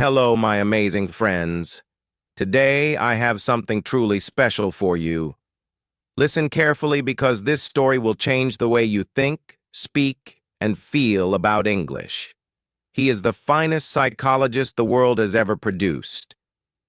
Hello, my amazing friends. Today, I have something truly special for you. Listen carefully because this story will change the way you think, speak, and feel about English. He is the finest psychologist the world has ever produced.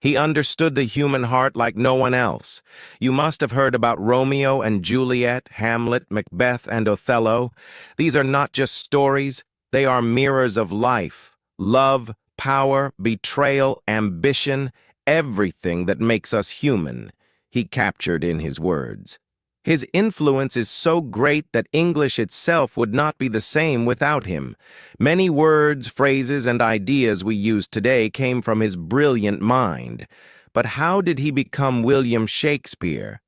He understood the human heart like no one else. You must have heard about Romeo and Juliet, Hamlet, Macbeth, and Othello. These are not just stories, they are mirrors of life, love, power, betrayal, ambition, everything that makes us human, he captured in his words. His influence is so great that English itself would not be the same without him. Many words, phrases, and ideas we use today came from his brilliant mind. But how did he become William Shakespeare,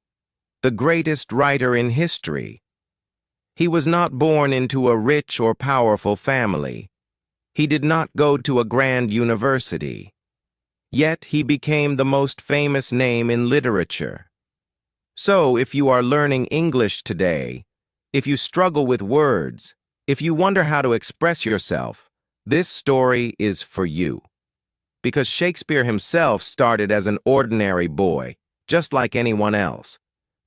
the greatest writer in history? He was not born into a rich or powerful family. He did not go to a grand university. Yet he became the most famous name in literature. So, if you are learning English today, if you struggle with words, if you wonder how to express yourself, this story is for you. Because Shakespeare himself started as an ordinary boy, just like anyone else.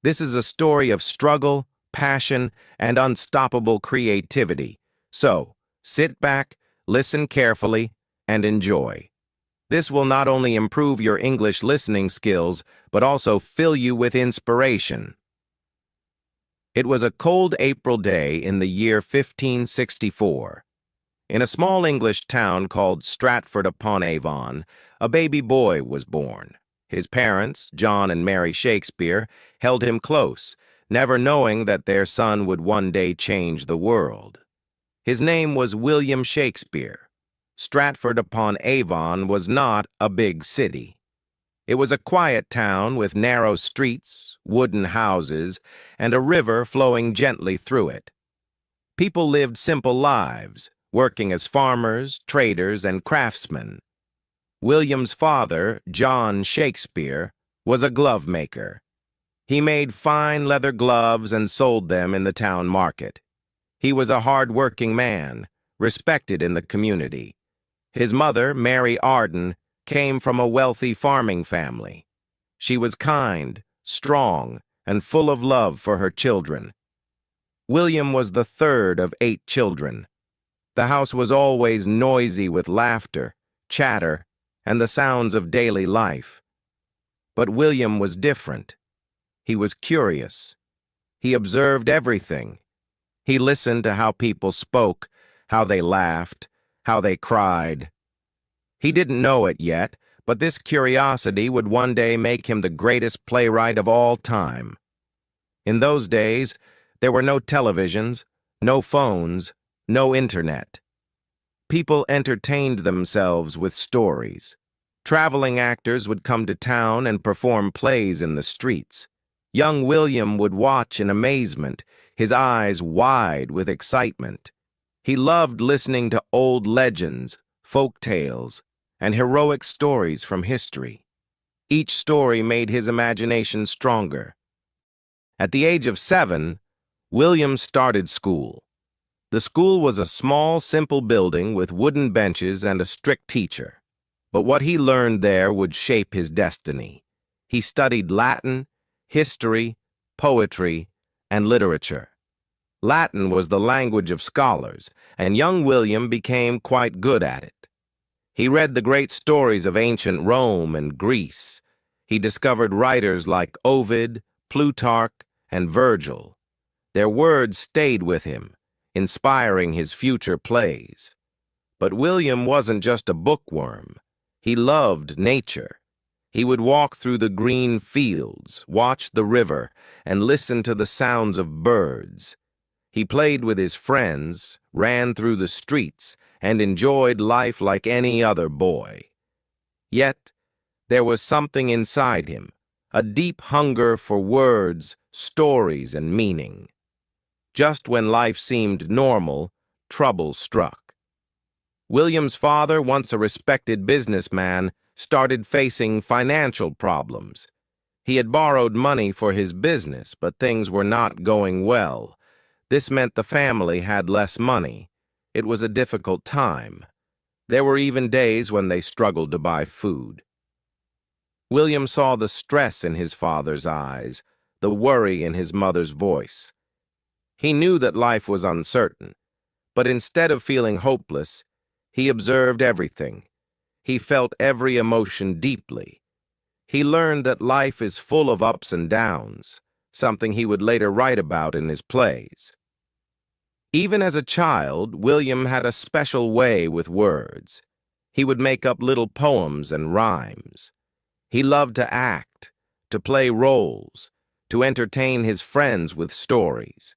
This is a story of struggle, passion, and unstoppable creativity. So, sit back, listen carefully, and enjoy. This will not only improve your English listening skills, but also fill you with inspiration. It was a cold April day in the year 1564. In a small English town called Stratford-upon-Avon, a baby boy was born. His parents, John and Mary Shakespeare, held him close, never knowing that their son would one day change the world. His name was William Shakespeare. Stratford-upon-Avon was not a big city. It was a quiet town with narrow streets, wooden houses, and a river flowing gently through it. People lived simple lives, working as farmers, traders, and craftsmen. William's father, John Shakespeare, was a glove maker. He made fine leather gloves and sold them in the town market. He was a hard-working man, respected in the community. His mother, Mary Arden, came from a wealthy farming family. She was kind, strong, and full of love for her children. William was the third of 8 children. The house was always noisy with laughter, chatter, and the sounds of daily life. But William was different. He was curious. He observed everything. He listened to how people spoke, how they laughed, how they cried. He didn't know it yet, but this curiosity would one day make him the greatest playwright of all time. In those days, there were no televisions, no phones, no internet. People entertained themselves with stories. Traveling actors would come to town and perform plays in the streets. Young William would watch in amazement, his eyes wide with excitement. He loved listening to old legends, folk tales, and heroic stories from history. Each story made his imagination stronger. At the age of 7, William started school. The school was a small, simple building with wooden benches and a strict teacher. But what he learned there would shape his destiny. He studied Latin, history, poetry, and literature. Latin was the language of scholars, and young William became quite good at it. He read the great stories of ancient Rome and Greece. He discovered writers like Ovid, Plutarch, and Virgil. Their words stayed with him, inspiring his future plays. But William wasn't just a bookworm. He loved nature. He would walk through the green fields, watch the river, and listen to the sounds of birds. He played with his friends, ran through the streets, and enjoyed life like any other boy. Yet, there was something inside him, a deep hunger for words, stories, and meaning. Just when life seemed normal, trouble struck. William's father, once a respected businessman, started facing financial problems. He had borrowed money for his business, but things were not going well. This meant the family had less money. It was a difficult time. There were even days when they struggled to buy food. William saw the stress in his father's eyes, the worry in his mother's voice. He knew that life was uncertain, but instead of feeling hopeless, he observed everything. He felt every emotion deeply. He learned that life is full of ups and downs, something he would later write about in his plays. Even as a child, William had a special way with words. He would make up little poems and rhymes. He loved to act, to play roles, to entertain his friends with stories.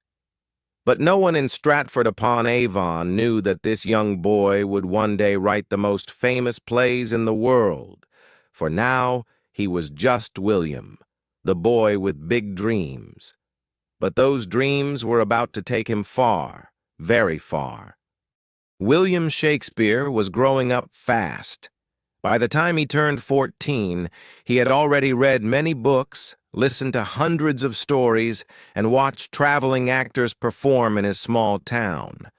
But no one in Stratford-upon-Avon knew that this young boy would one day write the most famous plays in the world, for now he was just William, the boy with big dreams. But those dreams were about to take him far, very far. William Shakespeare was growing up fast. By the time he turned 14, he had already read many books, listened to hundreds of stories, and watched traveling actors perform in his small town.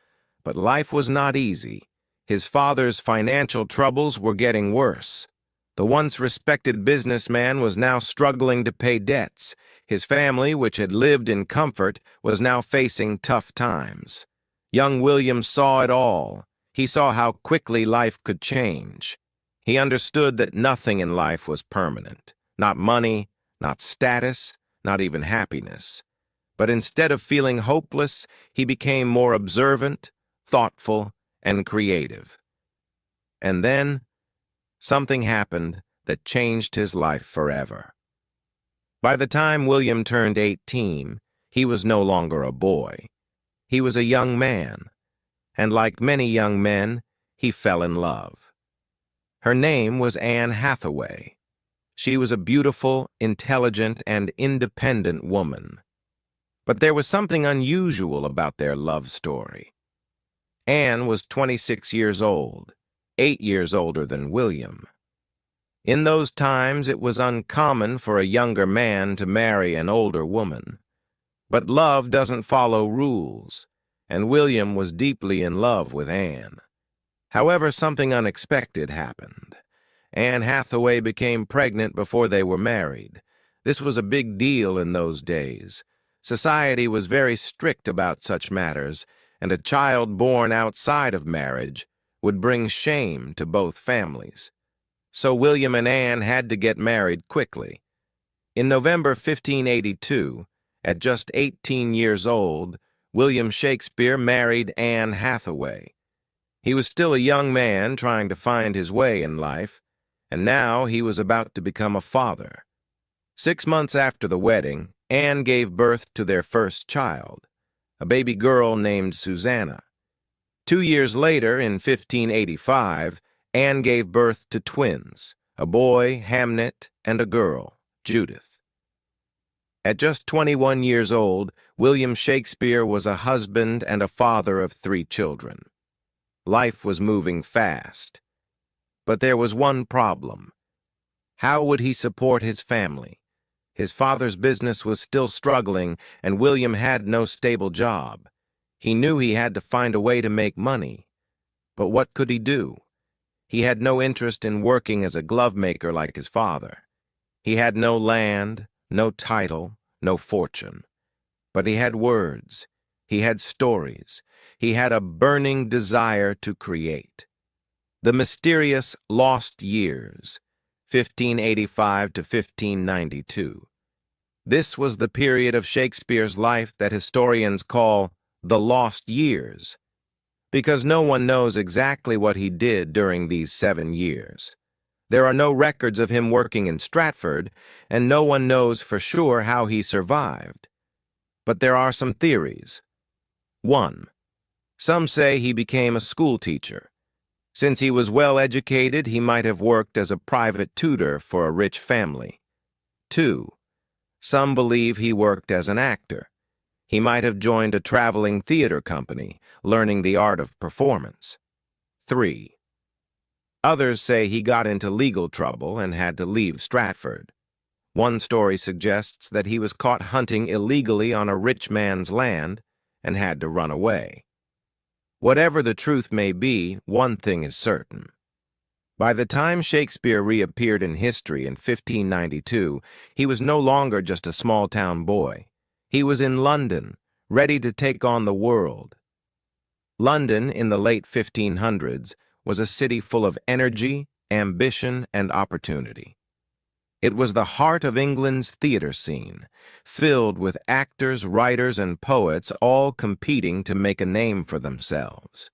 But life was not easy. His father's financial troubles were getting worse. The once respected businessman was now struggling to pay debts. His family, which had lived in comfort, was now facing tough times. Young William saw it all. He saw how quickly life could change. He understood that nothing in life was permanent. Not money, not status, not even happiness. But instead of feeling hopeless, he became more observant, thoughtful, and creative. And then, something happened that changed his life forever. By the time William turned 18, he was no longer a boy. He was a young man, and like many young men, he fell in love. Her name was Anne Hathaway. She was a beautiful, intelligent, and independent woman. But there was something unusual about their love story. Anne was 26 years old, 8 years older than William. In those times, it was uncommon for a younger man to marry an older woman. But love doesn't follow rules, and William was deeply in love with Anne. However, something unexpected happened. Anne Hathaway became pregnant before they were married. This was a big deal in those days. Society was very strict about such matters, and a child born outside of marriage would bring shame to both families. So William and Anne had to get married quickly. In November 1582, at just 18 years old, William Shakespeare married Anne Hathaway. He was still a young man trying to find his way in life, and now he was about to become a father. 6 months after the wedding, Anne gave birth to their first child, a baby girl named Susanna. 2 years later, in 1585, Anne gave birth to twins, a boy, Hamnet, and a girl, Judith. At just 21 years old, William Shakespeare was a husband and a father of 3 children. Life was moving fast. But there was one problem. How would he support his family? His father's business was still struggling, and William had no stable job. He knew he had to find a way to make money. But what could he do? He had no interest in working as a glove maker like his father. He had no land, no title, no fortune. But he had words. He had stories. He had a burning desire to create. The mysterious lost years, 1585 to 1592. This was the period of Shakespeare's life that historians call the lost years, because no one knows exactly what he did during these 7 years. There are no records of him working in Stratford, and no one knows for sure how he survived. But there are some theories. 1. Some say he became a school teacher. Since he was well educated, he might have worked as a private tutor for a rich family. 2. Some believe he worked as an actor. He might have joined a traveling theater company, learning the art of performance. 3. Others say he got into legal trouble and had to leave Stratford. One story suggests that he was caught hunting illegally on a rich man's land and had to run away. Whatever the truth may be, one thing is certain. By the time Shakespeare reappeared in history in 1592, he was no longer just a small-town boy. He was in London, ready to take on the world. London, in the late 1500s, was a city full of energy, ambition, and opportunity. It was the heart of England's theater scene, filled with actors, writers, and poets all competing to make a name for themselves.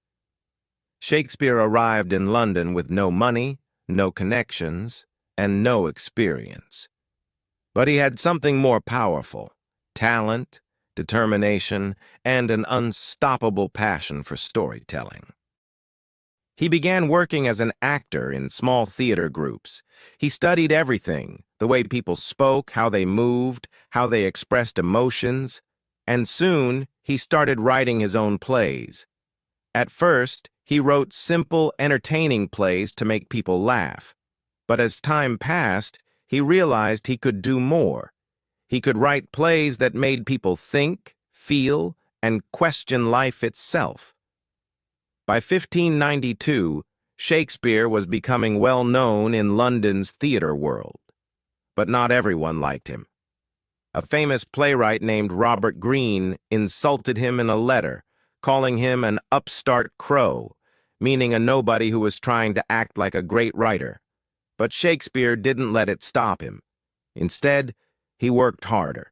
Shakespeare arrived in London with no money, no connections, and no experience. But he had something more powerful: talent, determination, and an unstoppable passion for storytelling. He began working as an actor in small theater groups. He studied everything: the way people spoke, how they moved, how they expressed emotions, and soon he started writing his own plays. At first, he wrote simple, entertaining plays to make people laugh. But as time passed, he realized he could do more. He could write plays that made people think, feel, and question life itself. By 1592, Shakespeare was becoming well known in London's theater world. But not everyone liked him. A famous playwright named Robert Greene insulted him in a letter, calling him an upstart crow, meaning a nobody who was trying to act like a great writer. But Shakespeare didn't let it stop him. Instead, he worked harder.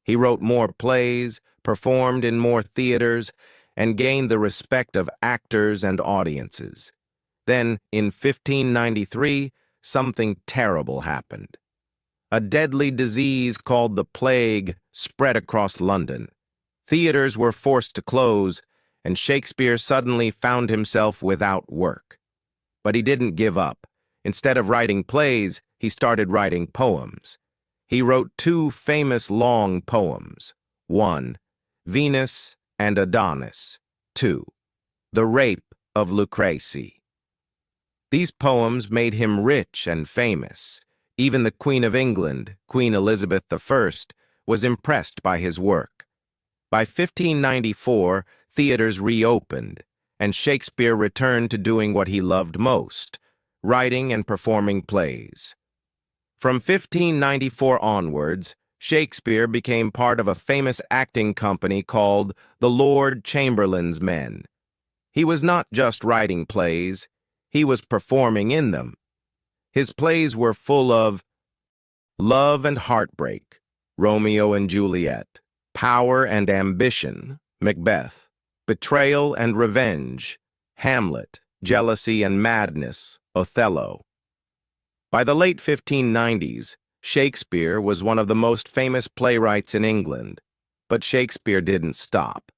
He wrote more plays, performed in more theaters, and gained the respect of actors and audiences. Then, in 1593, something terrible happened. A deadly disease called the plague spread across London. Theaters were forced to close, and Shakespeare suddenly found himself without work. But he didn't give up. Instead of writing plays, he started writing poems. He wrote two famous long poems. 1, Venus and Adonis. 2, The Rape of Lucrece. These poems made him rich and famous. Even the Queen of England, Queen Elizabeth I, was impressed by his work. By 1594, theaters reopened, and Shakespeare returned to doing what he loved most: writing and performing plays. From 1594 onwards, Shakespeare became part of a famous acting company called the Lord Chamberlain's Men. He was not just writing plays, he was performing in them. His plays were full of love and heartbreak, Romeo and Juliet; power and ambition, Macbeth; betrayal and revenge, Hamlet; jealousy and madness, Othello. By the late 1590s, Shakespeare was one of the most famous playwrights in England. But Shakespeare didn't stop.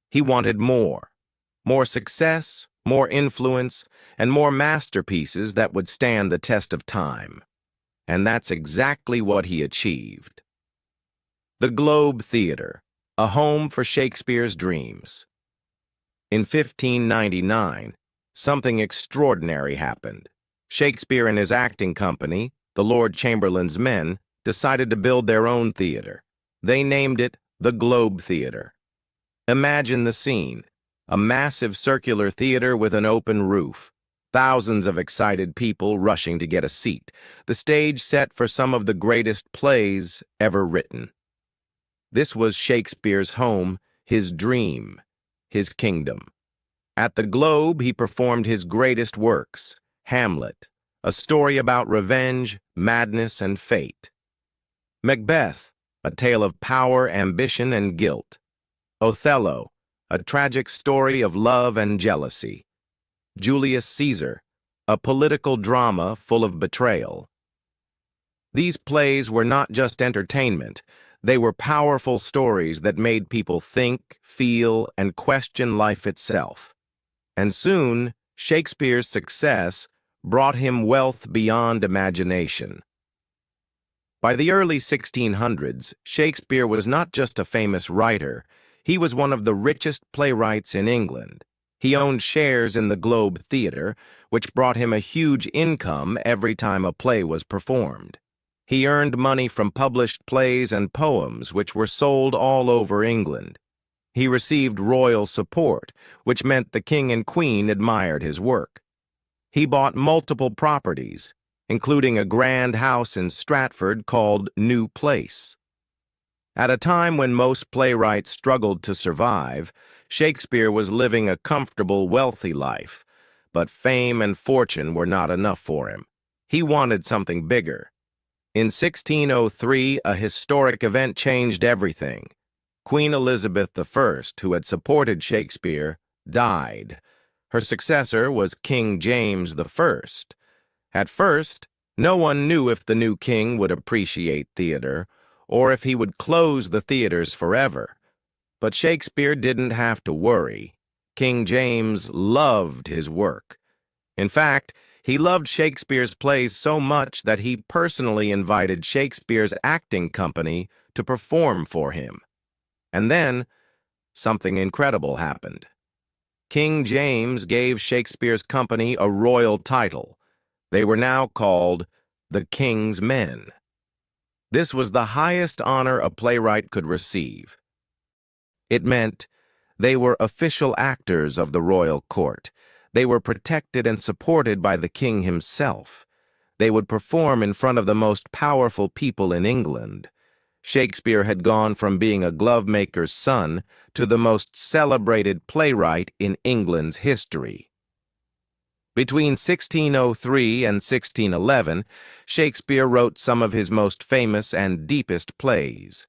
He wanted more. More success, more influence, and more masterpieces that would stand the test of time. And that's exactly what he achieved. The Globe Theatre, a home for Shakespeare's dreams. In 1599, something extraordinary happened. Shakespeare and his acting company, the Lord Chamberlain's Men, decided to build their own theater. They named it the Globe Theatre. Imagine the scene: a massive circular theater with an open roof. Thousands of excited people rushing to get a seat. The stage set for some of the greatest plays ever written. This was Shakespeare's home, his dream, his kingdom. At the Globe, he performed his greatest works: Hamlet, a story about revenge, madness, and fate; Macbeth, a tale of power, ambition, and guilt; Othello, a tragic story of love and jealousy; Julius Caesar, a political drama full of betrayal. These plays were not just entertainment. They were powerful stories that made people think, feel, and question life itself. And soon, Shakespeare's success brought him wealth beyond imagination. By the early 1600s, Shakespeare was not just a famous writer, he was one of the richest playwrights in England. He owned shares in the Globe Theatre, which brought him a huge income every time a play was performed. He earned money from published plays and poems which were sold all over England. He received royal support, which meant the king and queen admired his work. He bought multiple properties, including a grand house in Stratford called New Place. At a time when most playwrights struggled to survive, Shakespeare was living a comfortable, wealthy life, but fame and fortune were not enough for him. He wanted something bigger. In 1603, a historic event changed everything. Queen Elizabeth I, who had supported Shakespeare, died. Her successor was King James I. At first, no one knew if the new king would appreciate theater, or if he would close the theaters forever. But Shakespeare didn't have to worry. King James loved his work. In fact, he loved Shakespeare's plays so much that he personally invited Shakespeare's acting company to perform for him. And then, something incredible happened. King James gave Shakespeare's company a royal title. They were now called the King's Men. This was the highest honor a playwright could receive. It meant they were official actors of the royal court. They were protected and supported by the king himself. They would perform in front of the most powerful people in England. Shakespeare had gone from being a glovemaker's son to the most celebrated playwright in England's history. Between 1603 and 1611, Shakespeare wrote some of his most famous and deepest plays.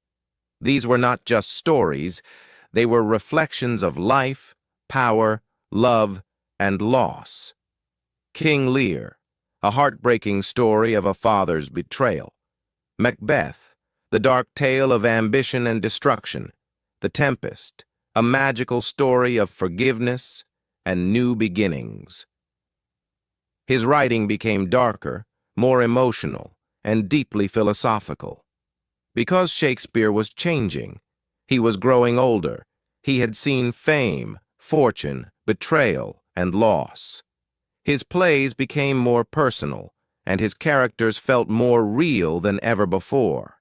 These were not just stories, they were reflections of life, power, love, and loss. King Lear, a heartbreaking story of a father's betrayal. Macbeth, the dark tale of ambition and destruction. The Tempest, a magical story of forgiveness and new beginnings. His writing became darker, more emotional, and deeply philosophical. Because Shakespeare was changing, he was growing older. He had seen fame, fortune, betrayal, and loss. His plays became more personal, and his characters felt more real than ever before.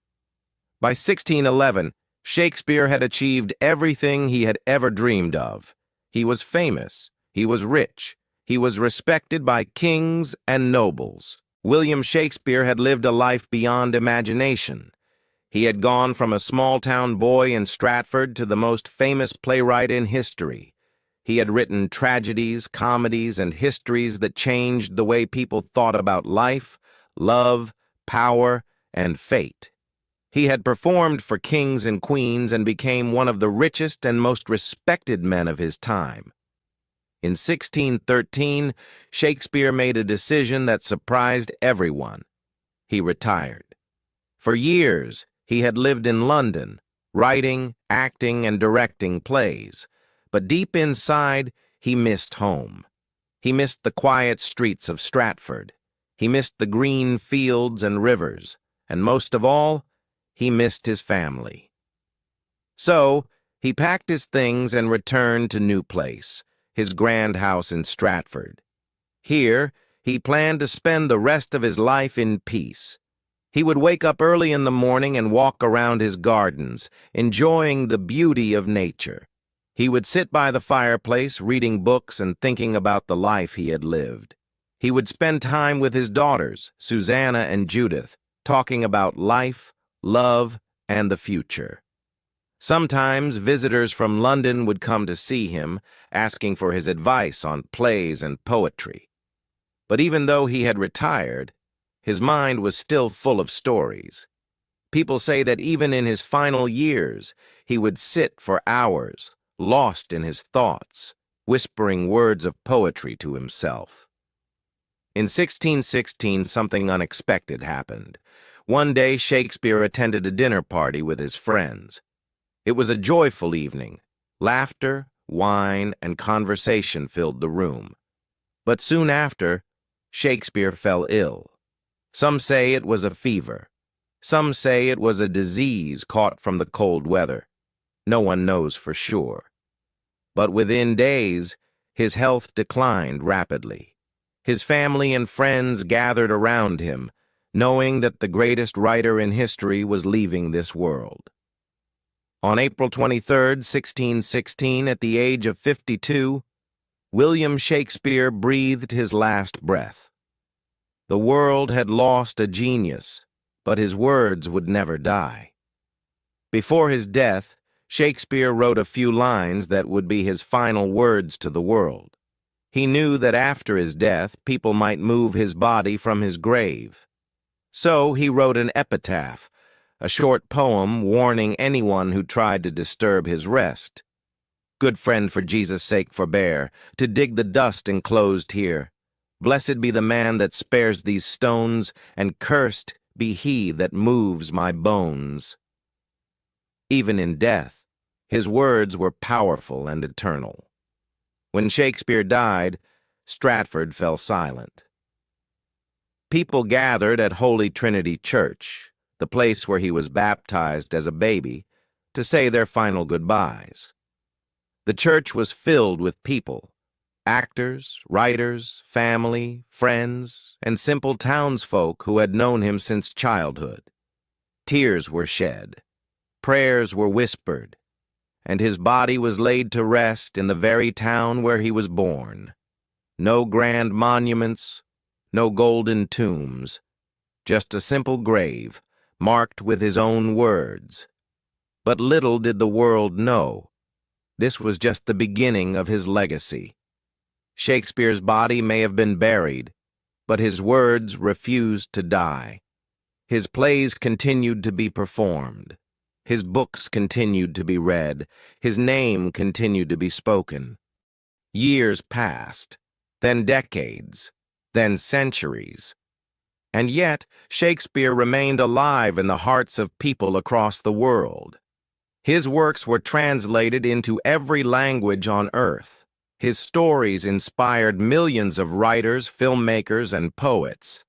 By 1611, Shakespeare had achieved everything he had ever dreamed of. He was famous, he was rich, he was respected by kings and nobles. William Shakespeare had lived a life beyond imagination. He had gone from a small-town boy in Stratford to the most famous playwright in history. He had written tragedies, comedies, and histories that changed the way people thought about life, love, power, and fate. He had performed for kings and queens and became one of the richest and most respected men of his time. In 1613, Shakespeare made a decision that surprised everyone. He retired. For years, he had lived in London, writing, acting, and directing plays. But deep inside, he missed home. He missed the quiet streets of Stratford. He missed the green fields and rivers. And most of all, he missed his family. So, he packed his things and returned to New Place, his grand house in Stratford. Here, he planned to spend the rest of his life in peace. He would wake up early in the morning and walk around his gardens, enjoying the beauty of nature. He would sit by the fireplace, reading books and thinking about the life he had lived. He would spend time with his daughters, Susanna and Judith, talking about life, love, and the future. Sometimes visitors from London would come to see him, asking for his advice on plays and poetry. But even though he had retired, his mind was still full of stories. People say that even in his final years, he would sit for hours, lost in his thoughts, whispering words of poetry to himself. In 1616, something unexpected happened. One day, Shakespeare attended a dinner party with his friends. It was a joyful evening. Laughter, wine, and conversation filled the room. But soon after, Shakespeare fell ill. Some say it was a fever. Some say it was a disease caught from the cold weather. No one knows for sure. But within days, his health declined rapidly. His family and friends gathered around him, knowing that the greatest writer in history was leaving this world. On April 23, 1616, at the age of 52, William Shakespeare breathed his last breath. The world had lost a genius, but his words would never die. Before his death, Shakespeare wrote a few lines that would be his final words to the world. He knew that after his death, people might move his body from his grave. So he wrote an epitaph, a short poem warning anyone who tried to disturb his rest. Good friend, for Jesus' sake forbear to dig the dust enclosed here. Blessed be the man that spares these stones, and cursed be he that moves my bones. Even in death, his words were powerful and eternal. When Shakespeare died, Stratford fell silent. People gathered at Holy Trinity Church, the place where he was baptized as a baby, to say their final goodbyes. The church was filled with people, actors, writers, family, friends, and simple townsfolk who had known him since childhood. Tears were shed, prayers were whispered, and his body was laid to rest in the very town where he was born. No grand monuments, no golden tombs, just a simple grave, marked with his own words. But little did the world know, this was just the beginning of his legacy. Shakespeare's body may have been buried, but his words refused to die. His plays continued to be performed. His books continued to be read. His name continued to be spoken. Years passed, then decades, then centuries. And yet, Shakespeare remained alive in the hearts of people across the world. His works were translated into every language on earth. His stories inspired millions of writers, filmmakers, and poets.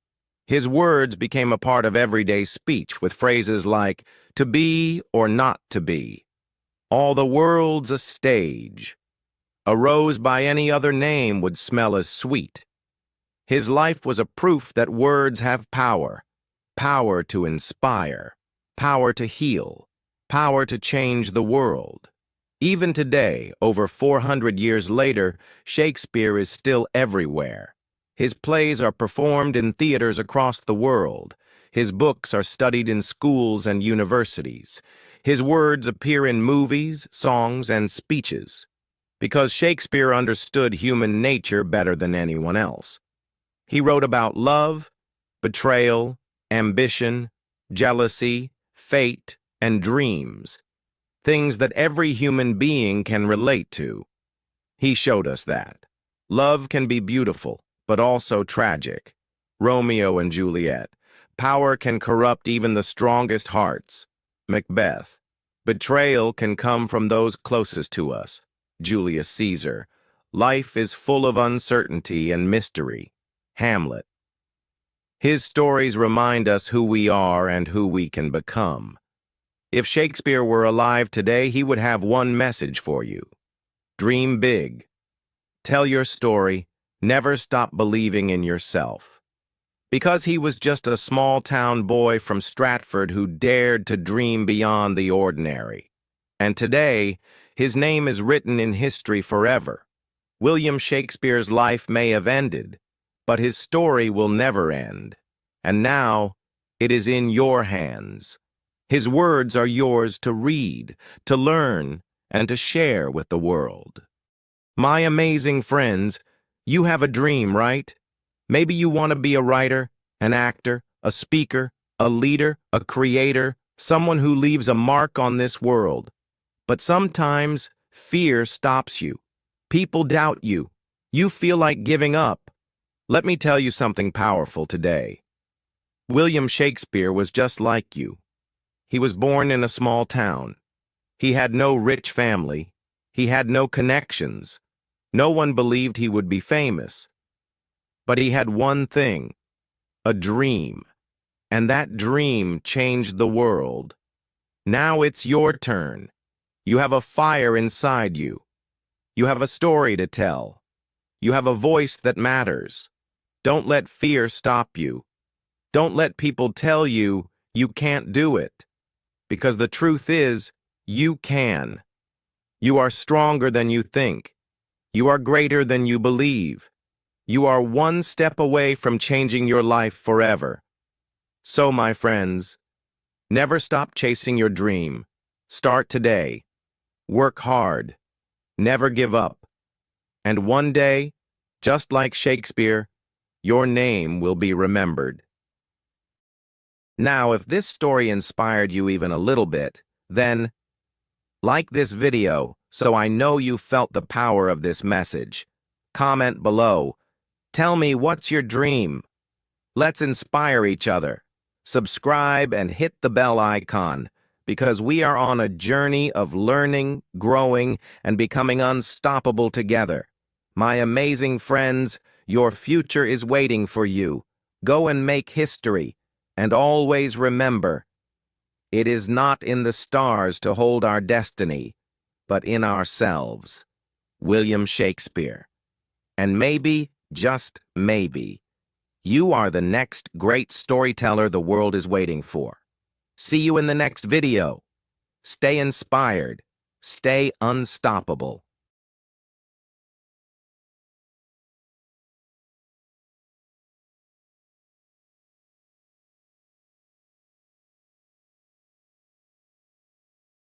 His words became a part of everyday speech with phrases like, "to be or not to be," "all the world's a stage," "a rose by any other name would smell as sweet." His life was a proof that words have power, power to inspire, power to heal, power to change the world. Even today, over 400 years later, Shakespeare is still everywhere. His plays are performed in theaters across the world. His books are studied in schools and universities. His words appear in movies, songs, and speeches, because Shakespeare understood human nature better than anyone else. He wrote about love, betrayal, ambition, jealousy, fate, and dreams, things that every human being can relate to. He showed us that love can be beautiful, but also tragic. Romeo and Juliet. Power can corrupt even the strongest hearts. Macbeth. Betrayal can come from those closest to us. Julius Caesar. Life is full of uncertainty and mystery. Hamlet. His stories remind us who we are and who we can become. If Shakespeare were alive today, he would have one message for you. Dream big. Tell your story. Never stop believing in yourself. Because he was just a small-town boy from Stratford who dared to dream beyond the ordinary. And today, his name is written in history forever. William Shakespeare's life may have ended, but his story will never end. And now, it is in your hands. His words are yours to read, to learn, and to share with the world. My amazing friends, you have a dream, right? Maybe you want to be a writer, an actor, a speaker, a leader, a creator, someone who leaves a mark on this world. But sometimes fear stops you. People doubt you. You feel like giving up. Let me tell you something powerful today. William Shakespeare was just like you. He was born in a small town. He had no rich family. He had no connections. No one believed he would be famous. But he had one thing, a dream. And that dream changed the world. Now it's your turn. You have a fire inside you. You have a story to tell. You have a voice that matters. Don't let fear stop you. Don't let people tell you you can't do it. Because the truth is, You can. You are stronger than you think. You are greater than you believe. You are one step away from changing your life forever. So, my friends, never stop chasing your dream. Start today. Work hard. Never give up. And one day, just like Shakespeare, your name will be remembered. Now, if this story inspired you even a little bit, then like this video so I know you felt the power of this message. Comment below. Tell me what's your dream. Let's inspire each other. Subscribe and hit the bell icon because we are on a journey of learning, growing, and becoming unstoppable together. My amazing friends, your future is waiting for you. Go and make history. And always remember, it is not in the stars to hold our destiny, but in ourselves. William Shakespeare. And maybe, just maybe, you are the next great storyteller the world is waiting for. See you in the next video. Stay inspired. Stay unstoppable.